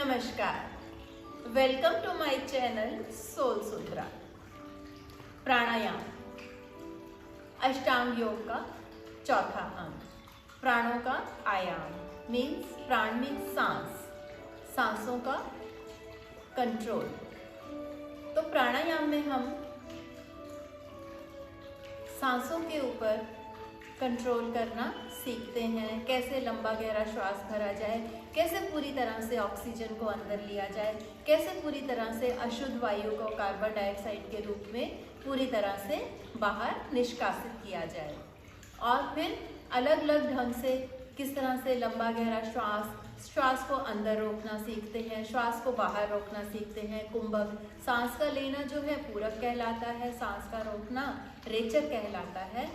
नमस्कार, welcome to my channel soul Sundara. प्राणायाम अष्टांग योग का चौथा अंग, प्राणों का आयाम मीन्स प्राण मीन्स सांस, सांसों का कंट्रोल। तो प्राणायाम में हम सांसों के ऊपर कंट्रोल करना सीखते हैं, कैसे लंबा गहरा श्वास भरा जाए, कैसे पूरी तरह से ऑक्सीजन को अंदर लिया जाए, कैसे पूरी तरह से अशुद्ध वायु को कार्बन डाइऑक्साइड के रूप में पूरी तरह से बाहर निष्कासित किया जाए, और फिर अलग अलग ढंग से किस तरह से लंबा गहरा श्वास को अंदर रोकना सीखते हैं, श्वास को बाहर रोकना सीखते हैं। कुंभक, सांस का लेना जो है पूरक कहलाता है, सांस का रोकना रेचक कहलाता है,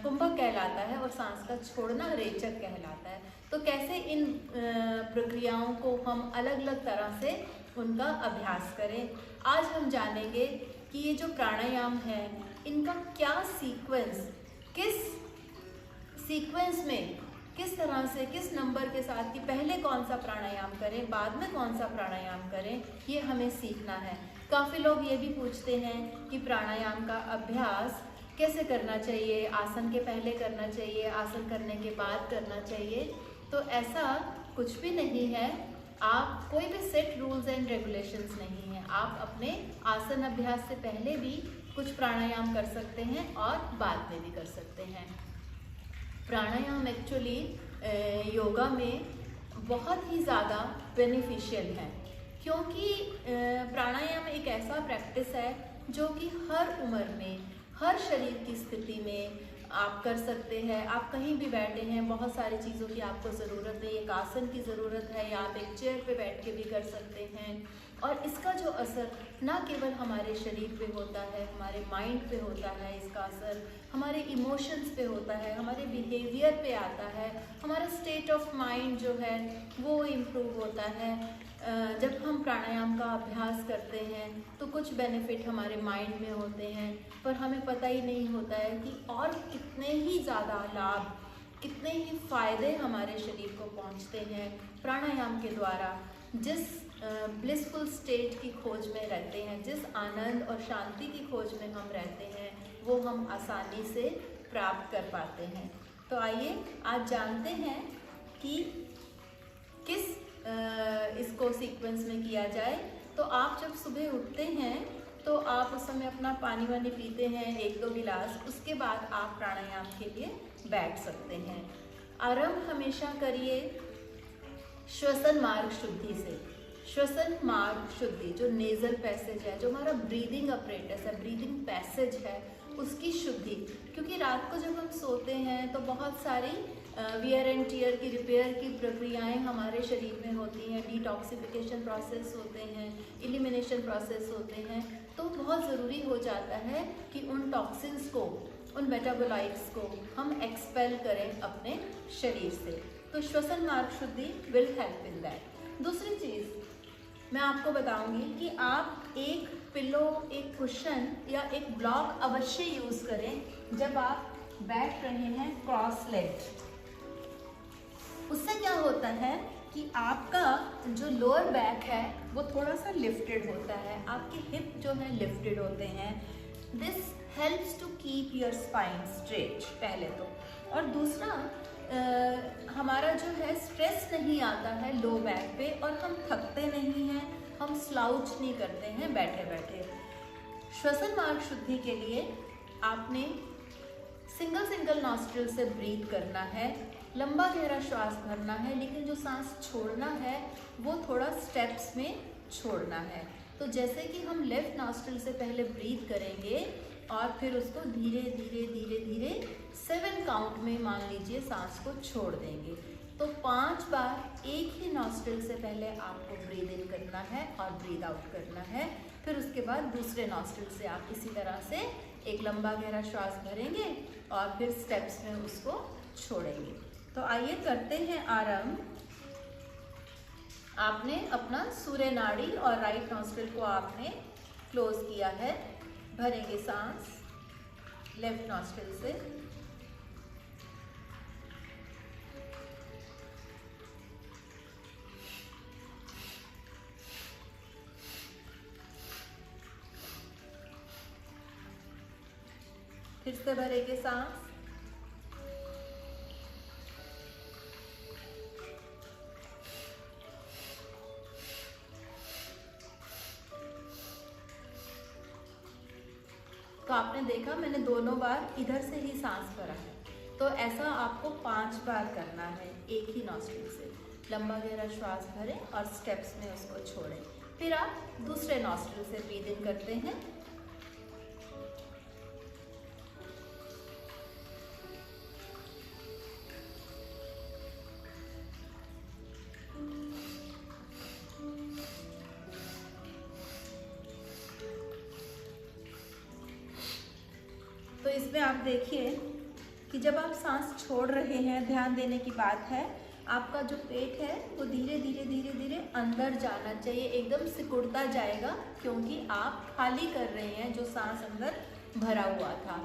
कुंभक कहलाता है, और सांस का छोड़ना रेचक कहलाता है। तो कैसे इन प्रक्रियाओं को हम अलग अलग तरह से उनका अभ्यास करें, आज हम जानेंगे कि ये जो प्राणायाम है इनका क्या सीक्वेंस, किस सीक्वेंस में किस तरह से किस नंबर के साथ कि पहले कौन सा प्राणायाम करें, बाद में कौन सा प्राणायाम करें, ये हमें सीखना है। काफ़ी लोग ये भी पूछते हैं कि प्राणायाम का अभ्यास कैसे करना चाहिए, आसन के पहले करना चाहिए, आसन करने के बाद करना चाहिए। तो ऐसा कुछ भी नहीं है, आप कोई भी सेट रूल्स एंड रेगुलेशंस नहीं है। आप अपने आसन अभ्यास से पहले भी कुछ प्राणायाम कर सकते हैं और बाद में भी कर सकते हैं। प्राणायाम एक्चुअली योगा में बहुत ही ज़्यादा बेनिफिशियल है, क्योंकि प्राणायाम एक ऐसा प्रैक्टिस है जो कि हर उम्र में, हर शरीर की स्थिति में आप कर सकते हैं। आप कहीं भी बैठे हैं, बहुत सारी चीज़ों की आपको ज़रूरत है, एक आसन की ज़रूरत है, या आप एक चेयर पे बैठ के भी कर सकते हैं। और इसका जो असर ना केवल हमारे शरीर पे होता है, हमारे माइंड पे होता है, इसका असर हमारे इमोशंस पे होता है, हमारे बिहेवियर पे आता है, हमारा स्टेट ऑफ माइंड जो है वो इम्प्रूव होता है। जब हम प्राणायाम का अभ्यास करते हैं तो कुछ बेनिफिट हमारे माइंड में होते हैं, पर हमें पता ही नहीं होता है कि और कितने ही ज़्यादा लाभ, कितने ही फ़ायदे हमारे शरीर को पहुंचते हैं प्राणायाम के द्वारा। जिस ब्लिसफुल स्टेट की खोज में रहते हैं, जिस आनंद और शांति की खोज में हम रहते हैं, वो हम आसानी से प्राप्त कर पाते हैं। तो आइए आज जानते हैं कि किस इसको सीक्वेंस में किया जाए। तो आप जब सुबह उठते हैं तो आप उस समय अपना पानी वानी पीते हैं 1-2 गिलास, उसके बाद आप प्राणायाम के लिए बैठ सकते हैं। आरंभ हमेशा करिए श्वसन मार्ग शुद्धि से। श्वसन मार्ग शुद्धि जो नेजल पैसेज है, जो हमारा ब्रीदिंग अपरेटस है, ब्रीदिंग पैसेज है, उसकी शुद्धि। क्योंकि रात को जब हम सोते हैं तो बहुत सारी वियर एंड टियर की, रिपेयर की प्रक्रियाएं हमारे शरीर में होती हैं, डिटॉक्सिफिकेशन प्रोसेस होते हैं, एलिमिनेशन प्रोसेस होते हैं। तो बहुत ज़रूरी हो जाता है कि उन टॉक्सिन्स को, उन मेटाबोलाइट्स को हम एक्सपेल करें अपने शरीर से। तो श्वसन मार्ग शुद्धि विल हेल्प इन दैट। दूसरी चीज़ मैं आपको बताऊंगी कि आप एक पिलो, एक कुशन या एक ब्लॉक अवश्य यूज़ करें जब आप बैठ रहे हैं क्रॉस लेग्ड। उससे क्या होता है कि आपका जो लोअर बैक है वो थोड़ा सा लिफ्टेड होता है, आपके हिप जो है लिफ्टेड होते हैं। This helps to keep your spine straight पहले तो, और दूसरा हमारा जो है स्ट्रेस नहीं आता है लो बैक पे, और हम थकते नहीं हैं, हम स्लाउच नहीं करते हैं बैठे बैठे। श्वसन मार्ग शुद्धि के लिए आपने सिंगल नॉस्ट्रिल से ब्रीथ करना है, लंबा गहरा श्वास भरना है, लेकिन जो सांस छोड़ना है वो थोड़ा स्टेप्स में छोड़ना है। तो जैसे कि हम लेफ्ट नॉस्ट्रिल से पहले ब्रीथ करेंगे और फिर उसको धीरे धीरे धीरे धीरे 7 काउंट में मान लीजिए सांस को छोड़ देंगे। तो 5 बार एक ही नॉस्ट्रिल से पहले आपको ब्रीद इन करना है और ब्रीद आउट करना है। फिर उसके बाद दूसरे नॉस्ट्रिल से आप इसी तरह से एक लंबा गहरा श्वास भरेंगे और फिर स्टेप्स में उसको छोड़ेंगे। तो आइए करते हैं आरंभ। आपने अपना सूर्य नाड़ी और राइट नॉस्ट्रिल को आपने क्लोज किया है। भरेंगे सांस लेफ्ट नॉस्ट्रिल से, फिर से भरेंगे सांस। तो आपने देखा मैंने दोनों बार इधर से ही सांस भरा है, तो ऐसा आपको 5 बार करना है एक ही नॉस्ट्रिल से। लंबा गहरा श्वास भरें और स्टेप्स में उसको छोड़ें। फिर आप दूसरे नॉस्ट्रिल से ब्रीथ इन करते हैं। तो इसमें आप देखिए कि जब आप सांस छोड़ रहे हैं, ध्यान देने की बात है, आपका जो पेट है वो धीरे धीरे धीरे धीरे अंदर जाना चाहिए, एकदम सिकुड़ता जाएगा, क्योंकि आप खाली कर रहे हैं जो सांस अंदर भरा हुआ था।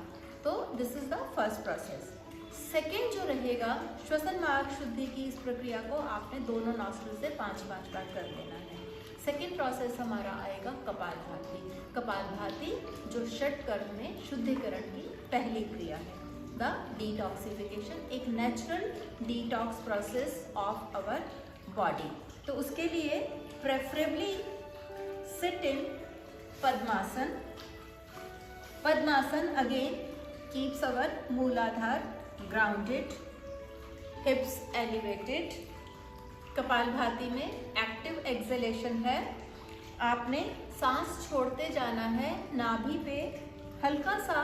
तो this is the first process. Second जो रहेगा, श्वसन मार्ग शुद्धि की इस प्रक्रिया को आपने दोनों नॉस्ट्रिल से 5-5 बार कर लेना है। सेकेंड प्रोसेस हमारा आएगा कपालभाति। कपालभाति जो षटकर्म में शुद्धिकरण की पहली क्रिया है, द डिटॉक्सिफिकेशन, एक natural detox process of our body. तो उसके लिए preferably sit in padmasana. Padmasana again keeps our muladhara grounded, हिप्स elevated. Kapalbhati में एक्टिव एक्सहेलेशन है, आपने सांस छोड़ते जाना है, नाभि पे हल्का सा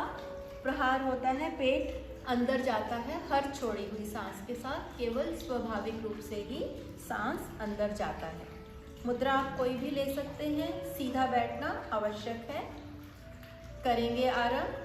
प्रहार होता है, पेट अंदर जाता है हर छोड़ी हुई सांस के साथ, केवल स्वाभाविक रूप से ही सांस अंदर जाता है। मुद्रा आप कोई भी ले सकते हैं, सीधा बैठना आवश्यक है। करेंगे आरंभ।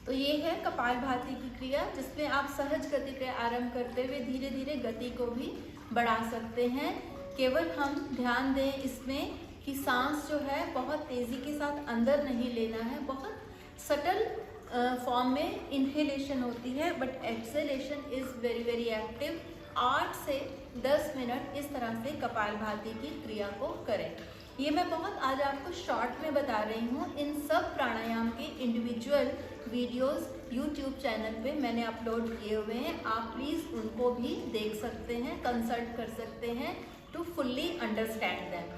तो ये है कपालभाति की क्रिया, जिसमें आप सहज गति पे आरंभ करते हुए धीरे धीरे गति को भी बढ़ा सकते हैं। केवल हम ध्यान दें इसमें कि सांस जो है बहुत तेज़ी के साथ अंदर नहीं लेना है, बहुत सटल फॉर्म में इनहेलेशन होती है, but exhalation is very very active. 8 से 10 मिनट इस तरह से कपालभाति की क्रिया को करें। ये मैं बहुत आज आपको शॉर्ट में बता रही हूँ। इन सब प्राणायाम के इंडिविजुअल वीडियोस यूट्यूब चैनल पे मैंने अपलोड किए हुए हैं, आप प्लीज़ उनको भी देख सकते हैं, कंसल्ट कर सकते हैं to fully understand them.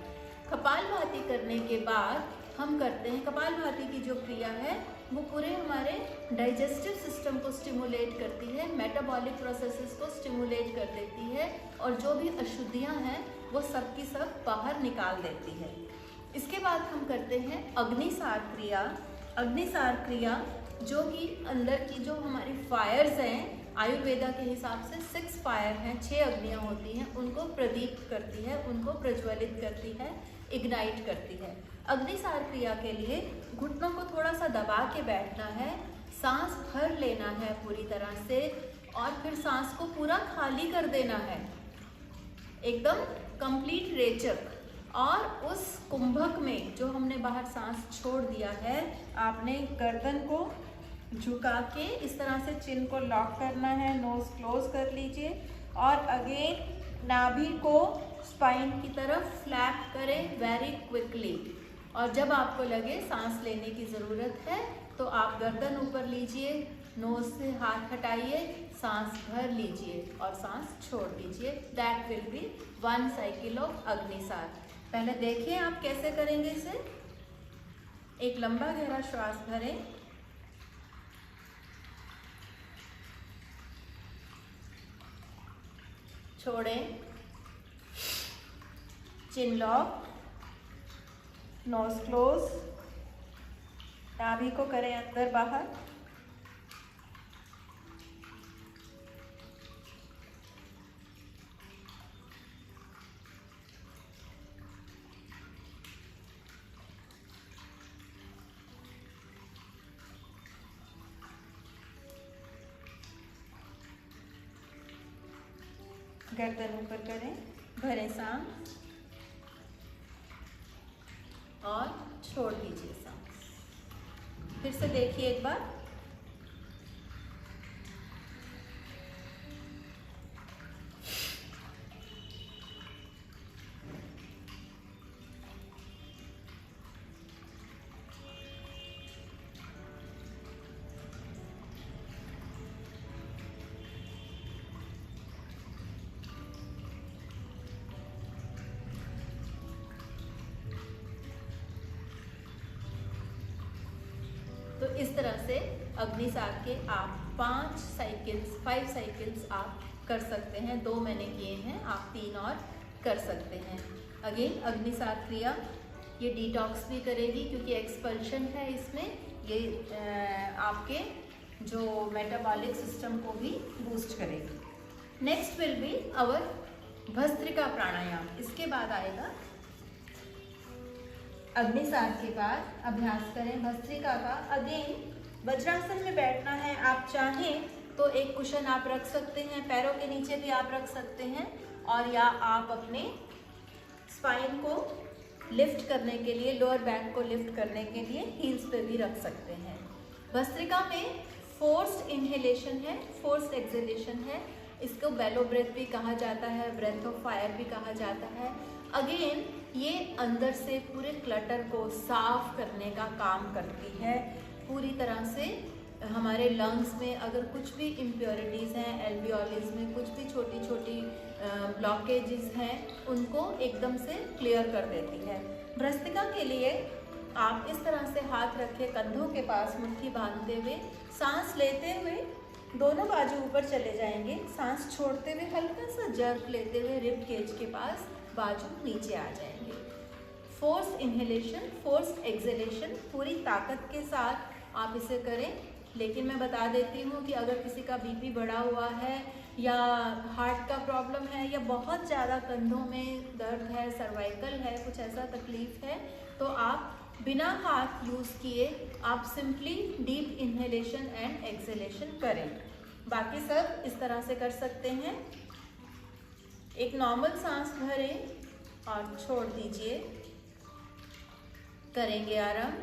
Kapalbhati करने के बाद हम करते हैं, कपालभाति की जो क्रिया है वो पूरे हमारे डाइजेस्टिव सिस्टम को स्टिमुलेट करती है, मेटाबॉलिक प्रोसेसेस को स्टिमुलेट कर देती है, और जो भी अशुद्धियाँ हैं वो सब की सब बाहर निकाल देती है। इसके बाद हम करते हैं अग्निसार क्रिया। अग्निसार क्रिया जो कि अंदर की जो हमारी फायर्स हैं, आयुर्वेदा के हिसाब से 6 फायर हैं, 6 अग्नियाँ होती हैं, उनको प्रदीप्त करती है, उनको प्रज्वलित करती है, इग्नाइट करती है। अग्निसार क्रिया के लिए घुटनों को थोड़ा सा दबा के बैठना है, सांस भर लेना है पूरी तरह से, और फिर सांस को पूरा खाली कर देना है, एकदम कंप्लीट रेचक। और उस कुंभक में जो हमने बाहर सांस छोड़ दिया है, आपने गर्दन को झुका के इस तरह से चिन को लॉक करना है, नोज क्लोज कर लीजिए, और अगेन नाभि को स्पाइन की तरफ फ्लैप करें वेरी क्विकली। और जब आपको लगे सांस लेने की ज़रूरत है तो आप गर्दन ऊपर लीजिए, नोज से हाथ हटाइए, सांस भर लीजिए और सांस छोड़ दीजिए। That will be 1 cycle of Agnisar. पहले देखिए आप कैसे करेंगे इसे। एक लंबा गहरा श्वास भरें, छोड़ें, चिन लॉक, नोज क्लोज, नाभि को करें अंदर बाहर, गर्दन ऊपर करें, भरें सांस और छोड़ दीजिए सांस। फिर से देखिए एक बार। तो इस तरह से अग्निसार के आप 5 साइकिल्स आप कर सकते हैं। 2 मैंने किए हैं, आप 3 और कर सकते हैं। अगेन अग्निसार क्रिया ये डिटॉक्स भी करेगी क्योंकि एक्सपल्शन है इसमें, ये आपके जो मेटाबॉलिक सिस्टम को भी बूस्ट करेगी। Next will be our bhastrika pranayama. इसके बाद आएगा अग्निसार के बाद अभ्यास करें भस्त्रिका का। अगेन वज्रासन में बैठना है। आप चाहें तो एक कुशन आप रख सकते हैं, पैरों के नीचे भी आप रख सकते हैं, और या आप अपने स्पाइन को लिफ्ट करने के लिए, लोअर बैक को लिफ्ट करने के लिए हील्स पे भी रख सकते हैं। भस्त्रिका में फोर्स्ड इनहेलेशन है, फोर्स्ड एक्सहेलेशन है। इसको बेलो ब्रेथ भी कहा जाता है, ब्रेथ ऑफ फायर भी कहा जाता है। अगेन ये अंदर से पूरे क्लटर को साफ करने का काम करती है। पूरी तरह से हमारे लंग्स में अगर कुछ भी इम्प्योरिटीज़ हैं, एल्वियोलिस में कुछ भी छोटी छोटी ब्लॉकेजेस हैं, उनको एकदम से क्लियर कर देती है। भस्त्रिका के लिए आप इस तरह से हाथ रखें कंधों के पास, मुट्ठी बांधते हुए, सांस लेते हुए दोनों बाजू ऊपर चले जाएंगे, सांस छोड़ते हुए हल्का सा जर्क लेते हुए रिब केज के पास बाजू नीचे आ जाएंगे। फोर्स इनहेलेशन, फोर्स एक्सहेलेशन, पूरी ताकत के साथ आप इसे करें। लेकिन मैं बता देती हूँ कि अगर किसी का बीपी बढ़ा हुआ है या हार्ट का प्रॉब्लम है या बहुत ज़्यादा कंधों में दर्द है, सर्वाइकल है, कुछ ऐसा तकलीफ है, तो आप बिना हाथ यूज़ किए आप simply deep inhalation and exhalation करें। बाकी सब इस तरह से कर सकते हैं। एक नॉर्मल सांस भरें और छोड़ दीजिए, करेंगे आराम।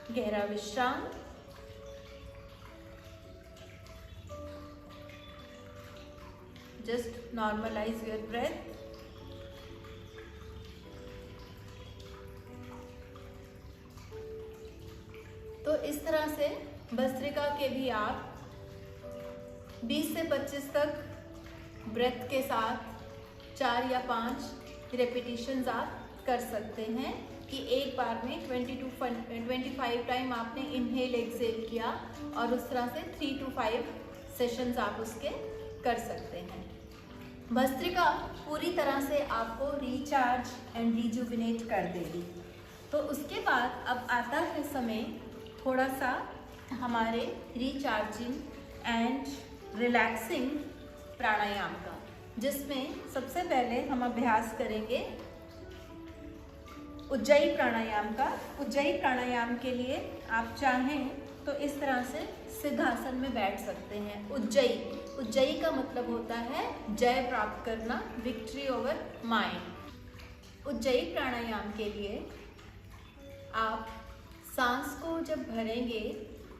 गहरा विश्राम। Just normalise your breath. तो इस तरह से भस्त्रिका के भी आप 20 से 25 तक ब्रेथ के साथ 4 या 5 रेपिटेशंस आप कर सकते हैं कि एक बार में 25 टाइम आपने इनहेल एक्सहेल किया, और उस तरह से 3 to 5 सेशंस आप उसके कर सकते हैं। भस्त्रिका पूरी तरह से आपको रिचार्ज एंड रिजुविनेट कर देगी। तो उसके बाद अब आता है समय थोड़ा सा हमारे रिचार्जिंग एंड रिलैक्सिंग प्राणायाम का, जिसमें सबसे पहले हम अभ्यास करेंगे उज्जयी प्राणायाम का। उज्जयी प्राणायाम के लिए आप चाहें तो इस तरह से सिद्धासन में बैठ सकते हैं। उज्जयी का मतलब होता है जय प्राप्त करना, विक्ट्री ओवर माइंड। उज्जयी प्राणायाम के लिए आप सांस को जब भरेंगे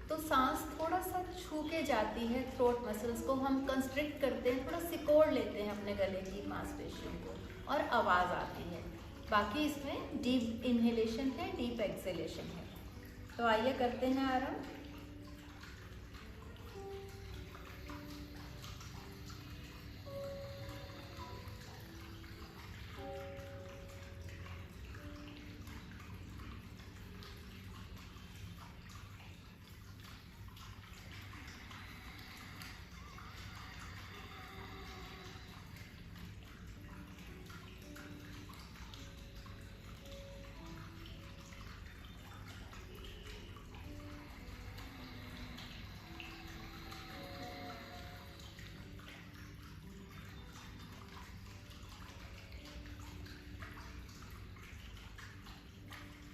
तो सांस थोड़ा सा छू के जाती है, थ्रोट मसल्स को हम कंस्ट्रिक्ट करते हैं, थोड़ा सिकोड़ लेते हैं अपने गले की मांसपेशियों को, और आवाज़ आती है। बाकी इसमें डीप इनहेलेशन है, डीप एक्सहेलेशन है। तो आइए करते हैं आराम।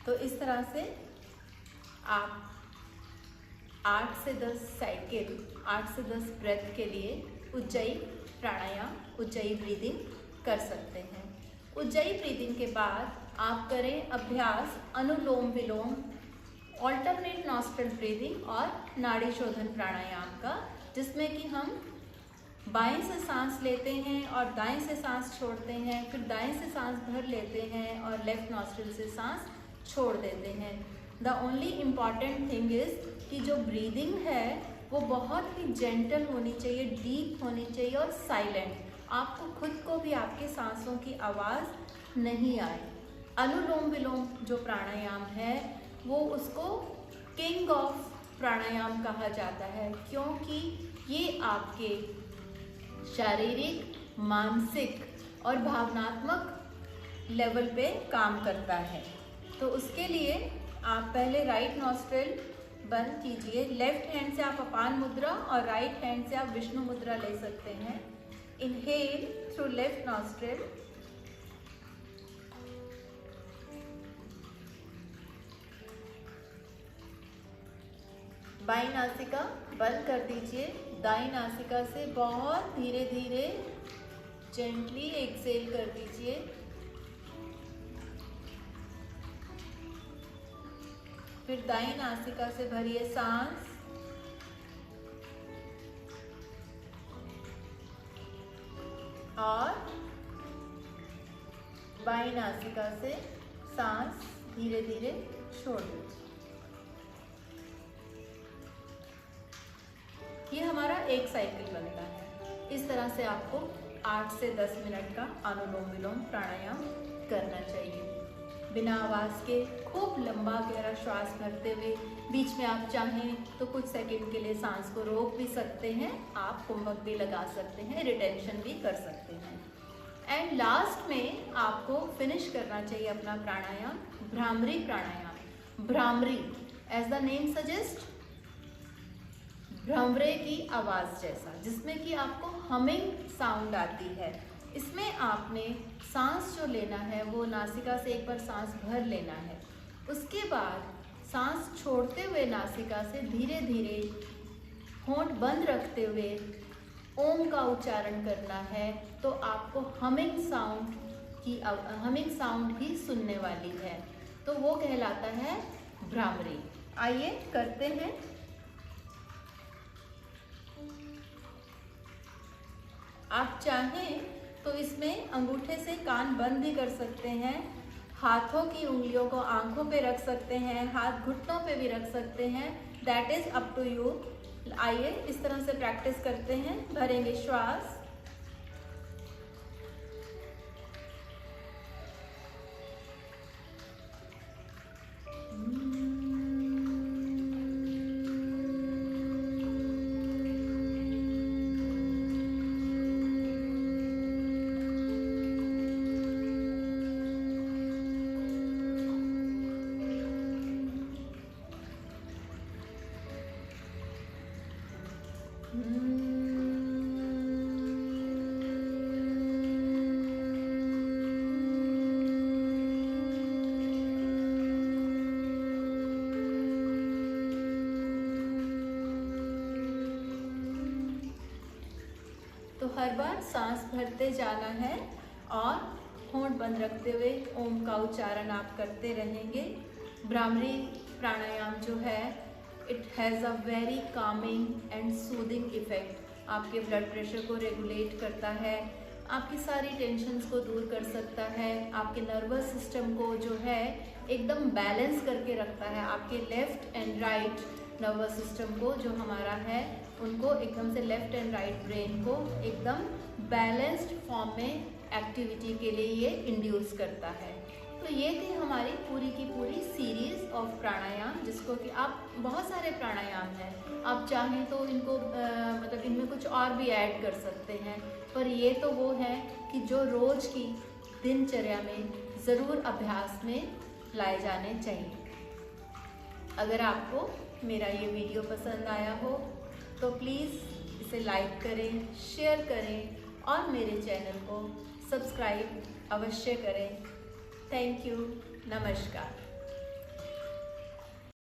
तो इस तरह से आप 8 से 10 साइकिल, 8 से 10 ब्रेथ के लिए उज्जयी प्राणायाम, उज्जयी ब्रीदिंग कर सकते हैं। उज्जयी ब्रीदिंग के बाद आप करें अभ्यास अनुलोम विलोम, ऑल्टरनेट नॉस्ट्रल ब्रीदिंग और नाड़ी शोधन प्राणायाम का, जिसमें कि हम बाएं से सांस लेते हैं और दाएं से सांस छोड़ते हैं, फिर दाएं से सांस भर लेते हैं और लेफ्ट नॉस्ट्रल से सांस छोड़ देते हैं। The only important thing is कि जो ब्रीदिंग है वो बहुत ही जेंटल होनी चाहिए, डीप होनी चाहिए और साइलेंट। आपको खुद को भी आपके सांसों की आवाज़ नहीं आए। अनुलोम विलोम जो प्राणायाम है वो उसको किंग ऑफ प्राणायाम कहा जाता है, क्योंकि ये आपके शारीरिक, मानसिक और भावनात्मक लेवल पे काम करता है। तो उसके लिए आप पहले राइट नॉस्ट्रिल बंद कीजिए। लेफ्ट हैंड से आप अपान मुद्रा और राइट हैंड से आप विष्णु मुद्रा ले सकते हैं। Inhale through left nostril, by नासिका बंद कर दीजिए। दाई नासिका से बहुत धीरे धीरे जेंटली एक्सेल कर दीजिए। फिर दाई नासिका से भरिए सांस और बाई नासिका से सांस धीरे धीरे छोड़ दीजिए। ये हमारा एक साइकिल बनता है। इस तरह से आपको 8 से 10 मिनट का अनुलोम विलोम प्राणायाम करना चाहिए। बिना आवाज़ के खूब लंबा गहरा श्वास भरते हुए, बीच में आप चाहें तो कुछ सेकंड के लिए सांस को रोक भी सकते हैं, आप कुंभक भी लगा सकते हैं, रिटेंशन भी कर सकते हैं। एंड लास्ट में आपको फिनिश करना चाहिए अपना प्राणायाम भ्रामरी प्राणायाम। Bhramari as the name suggest, भ्रमरे की आवाज़ जैसा, जिसमें कि आपको हमिंग साउंड आती है। इसमें आपने सांस जो लेना है वो नासिका से एक बार सांस भर लेना है, उसके बाद सांस छोड़ते हुए नासिका से धीरे धीरे होंठ बंद रखते हुए ओम का उच्चारण करना है। तो आपको हमिंग साउंड भी सुनने वाली है, तो वो कहलाता है भ्रामरी। आइए करते हैं। आप चाहें तो इसमें अंगूठे से कान बंद भी कर सकते हैं, हाथों की उंगलियों को आंखों पे रख सकते हैं, हाथ घुटनों पे भी रख सकते हैं, that is up to you. आइए इस तरह से प्रैक्टिस करते हैं। भरेंगे श्वास, तो हर बार सांस भरते जाना है और होंठ बंद रखते हुए ओम का उच्चारण आप करते रहेंगे। भ्रामरी प्राणायाम जो है it has a very Kameng and soothing effect. आपके ब्लड प्रेशर को रेगुलेट करता है, आपकी सारी टेंशन्स को दूर कर सकता है, आपके नर्वस सिस्टम को जो है एकदम बैलेंस करके रखता है। आपके left and right nervous system को जो हमारा है उनको एकदम से लेफ़्ट एंड राइट ब्रेन को एकदम बैलेंस्ड फॉर्म में एक्टिविटी के लिए ये इंड्यूस करता है। तो ये थी हमारी पूरी की पूरी सीरीज़ ऑफ प्राणायाम, जिसको कि आप बहुत सारे प्राणायाम हैं, आप चाहें तो इनको मतलब इनमें कुछ और भी ऐड कर सकते हैं, पर ये तो वो है कि जो रोज़ की दिनचर्या में ज़रूर अभ्यास में लाए जाने चाहिए। अगर आपको मेरा ये वीडियो पसंद आया हो तो प्लीज़ इसे लाइक करें, शेयर करें और मेरे चैनल को सब्सक्राइब अवश्य करें। Thank you. नमस्कार।